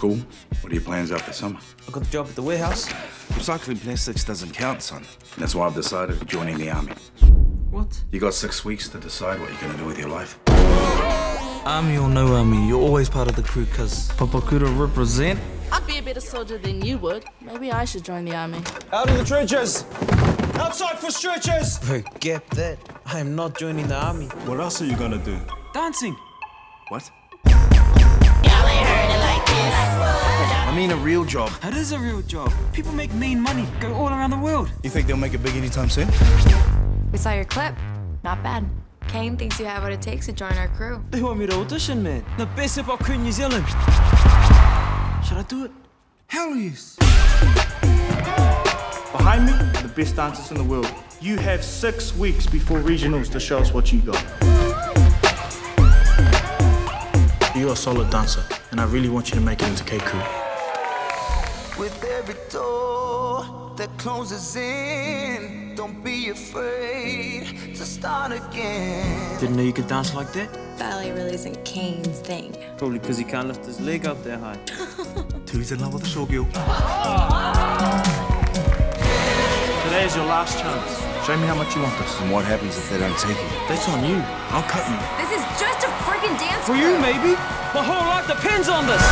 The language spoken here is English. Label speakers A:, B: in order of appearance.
A: school? What are your plans after summer?
B: I got a job at the warehouse.
C: Recycling plastics doesn't count, son.
A: That's why I've decided on joining the army.
B: What?
A: You got 6 weeks to decide what you're gonna do with your life.
B: Army or no army, you're always part of the crew, cuz Papakura represent.
D: I'd be a better soldier than you would. Maybe I should join the army.
E: Out in the trenches! Outside for stretchers!
B: Forget that. I am not joining the army.
E: What else are you gonna do?
B: Dancing.
C: What?
D: Y'all ain't heard it like this.
C: I mean a real job.
B: That is a real job. People make mean money, go all around the world.
C: You think they'll make it big anytime soon?
F: We saw your clip. Not bad. Kane thinks you have what it takes to join our crew.
B: They want me to audition, man. The best hip-hop crew in New Zealand. Should I do it?
C: Hell yes.
G: Behind me are the best dancers in the world. You have 6 weeks before regionals to show us what you got. You're a solid dancer, and I really want you to make it into K Crew.
H: With every door that closes in, don't be afraid to start again.
B: Didn't know you could dance like that.
F: Ballet really isn't Kane's thing.
B: Probably because he can't lift his leg up that high.
C: Two's in love with a showgirl.
G: Today is your last chance. Show me how much you want this.
C: And what happens if they don't take it?
G: That's on you. I'll cut you.
F: This is just a friggin' dance
B: For you, maybe. My whole life depends on this.